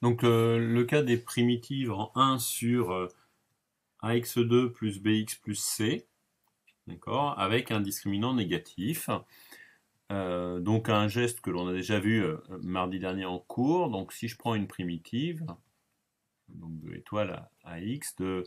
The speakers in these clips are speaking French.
Donc le cas des primitives en 1 sur ax2 plus bx plus c, d'accord, avec un discriminant négatif. Donc un geste que l'on a déjà vu mardi dernier en cours. Donc si je prends une primitive, donc de étoile à x, de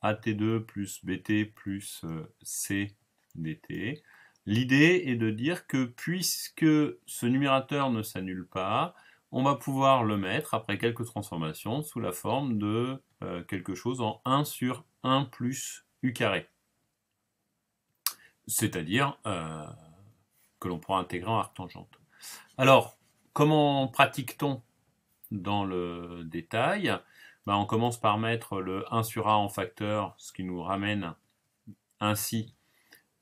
at2 plus bt plus c dt, l'idée est de dire que puisque ce numérateur ne s'annule pas, on va pouvoir le mettre, après quelques transformations, sous la forme de quelque chose en 1 sur 1 plus u carré. C'est-à-dire que l'on pourra intégrer en arctangente. Alors, comment pratique-t-on dans le détail? On commence par mettre le 1 sur a en facteur, ce qui nous ramène ainsi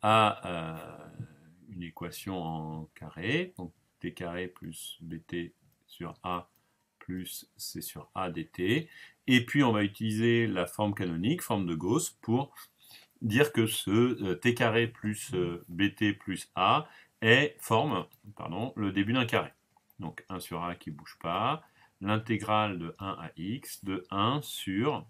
à une équation en carré, donc t carré plus bt sur a plus c sur a dt. Et puis on va utiliser la forme canonique, forme de Gauss, pour dire que ce t carré plus bt plus a forme le début d'un carré. Donc 1 sur a qui ne bouge pas, l'intégrale de 1 à x de 1 sur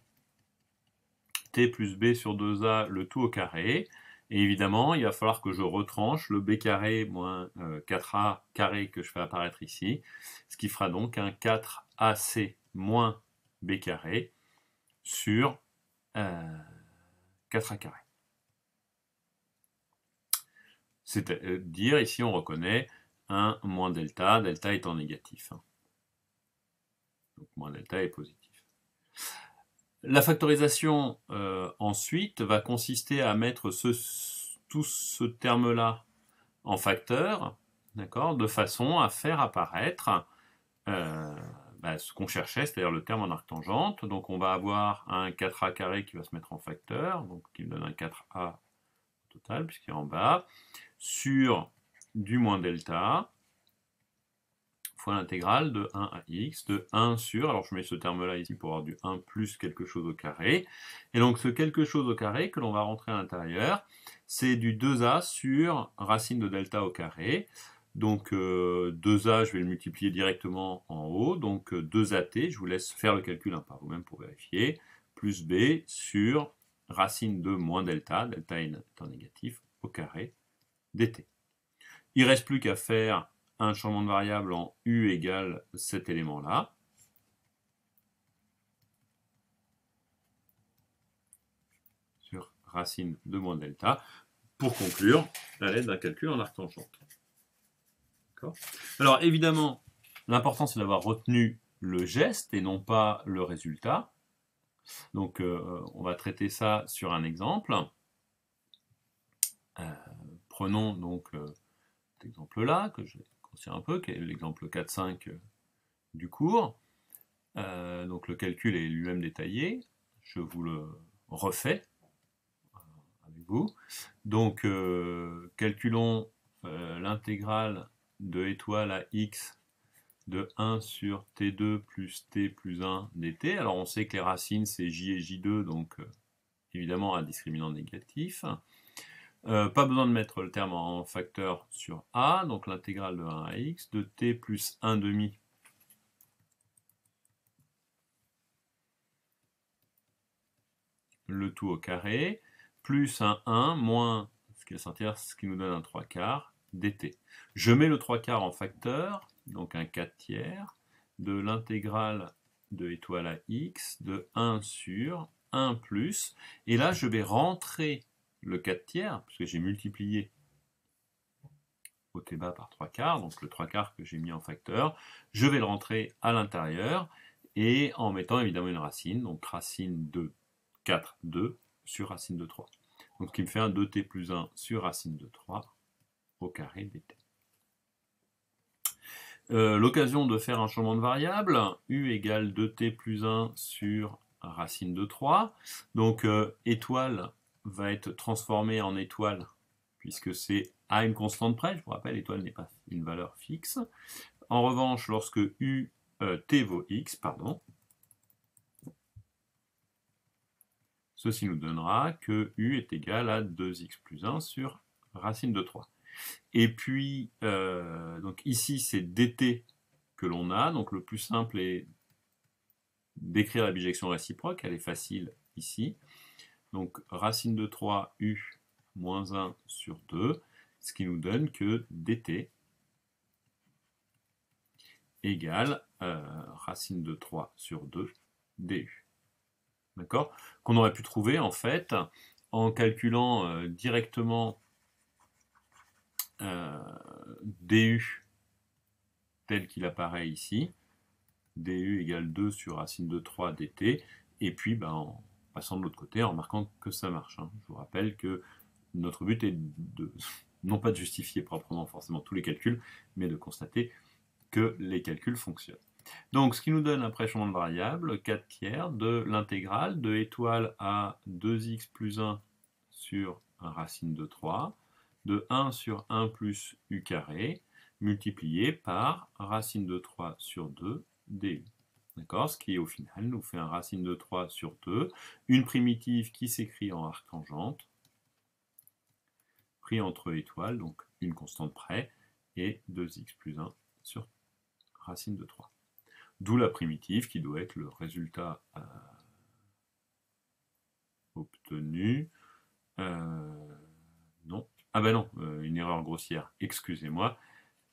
t plus b sur 2a, le tout au carré. Et évidemment, il va falloir que je retranche le b carré moins 4a carré que je fais apparaître ici, ce qui fera donc un 4ac moins b carré sur 4a carré. C'est-à-dire, ici, on reconnaît un moins delta, delta étant négatif. Donc, moins delta est positif. La factorisation, ensuite, va consister à mettre tout ce terme-là en facteur, d'accord, de façon à faire apparaître ce qu'on cherchait, c'est-à-dire le terme en arctangente. Donc, on va avoir un 4a carré qui va se mettre en facteur, donc qui me donne un 4a total, puisqu'il est en bas, sur du moins delta, fois l'intégrale de 1 à x, de 1 sur, alors je mets ce terme-là ici pour avoir du 1 plus quelque chose au carré, et donc ce quelque chose au carré que l'on va rentrer à l'intérieur, c'est du 2a sur racine de delta au carré, donc 2a, je vais le multiplier directement en haut, donc 2at, je vous laisse faire le calcul par vous-même pour vérifier, plus b sur racine de moins delta, delta étant négatif, au carré, dt. Il ne reste plus qu'à faire un changement de variable en u égale cet élément-là. Sur racine de moins delta, pour conclure à l'aide d'un calcul en arctangente. Alors évidemment, l'important c'est d'avoir retenu le geste et non pas le résultat. Donc on va traiter ça sur un exemple. Prenons donc cet exemple-là, que je vais grossir un peu, qui est l'exemple 4-5 du cours. Donc le calcul est lui-même détaillé. Je vous le refais avec vous. Donc calculons l'intégrale de étoile à x de 1 sur t2 plus t plus 1 dt. Alors on sait que les racines c'est j et j2, donc évidemment un discriminant négatif. Pas besoin de mettre le terme en facteur sur a, donc l'intégrale de 1 à x de t plus 1 demi le tout au carré, plus un 1 moins ce qui nous donne un 3 quarts dt. Je mets le 3 quarts en facteur, donc un 4 tiers, de l'intégrale de étoile à x de 1 sur 1 plus, et là je vais rentrer le 4 tiers, puisque j'ai multiplié au t bas par 3 quarts, donc le 3 quarts que j'ai mis en facteur, je vais le rentrer à l'intérieur, et en mettant évidemment une racine, donc racine de 4, 2 sur racine de 3. Donc ce qui me fait un 2t plus 1 sur racine de 3 au carré dt. L'occasion de faire un changement de variable, u égale 2t plus 1 sur racine de 3. Donc étoile va être transformée en étoile, puisque c'est à une constante près. Je vous rappelle, étoile n'est pas une valeur fixe. En revanche, lorsque t vaut x, ceci nous donnera que u est égal à 2x plus 1 sur racine de 3. Et puis, donc ici, c'est dt que l'on a. Donc le plus simple est d'écrire la bijection réciproque, elle est facile ici. Donc racine de 3u moins 1 sur 2, ce qui nous donne que dt égale racine de 3 sur 2 du. D'accord? Qu'on aurait pu trouver en fait en calculant directement du tel qu'il apparaît ici, du égale 2 sur racine de 3 dt, et puis en passant de l'autre côté, en remarquant que ça marche. Je vous rappelle que notre but est de, non pas de justifier proprement forcément tous les calculs, mais de constater que les calculs fonctionnent. Donc ce qui nous donne un pré-changement de variable, 4 tiers de l'intégrale de étoile à 2x plus 1 sur racine de 3, de 1 sur 1 plus u carré, multiplié par racine de 3 sur 2 du. D'accord? Ce qui au final nous fait un racine de 3 sur 2, une primitive qui s'écrit en arctangente, pris entre étoiles, donc une constante près, et 2x plus 1 sur racine de 3. D'où la primitive qui doit être le résultat obtenu. Non. Ah ben non, une erreur grossière, excusez-moi.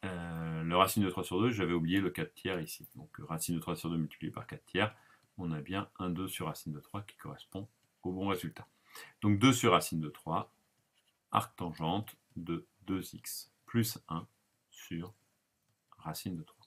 Le racine de 3 sur 2, j'avais oublié le 4 tiers ici. Donc racine de 3 sur 2 multiplié par 4 tiers, on a bien un 2 sur racine de 3 qui correspond au bon résultat. Donc 2 sur racine de 3, arctangente de 2x plus 1 sur racine de 3.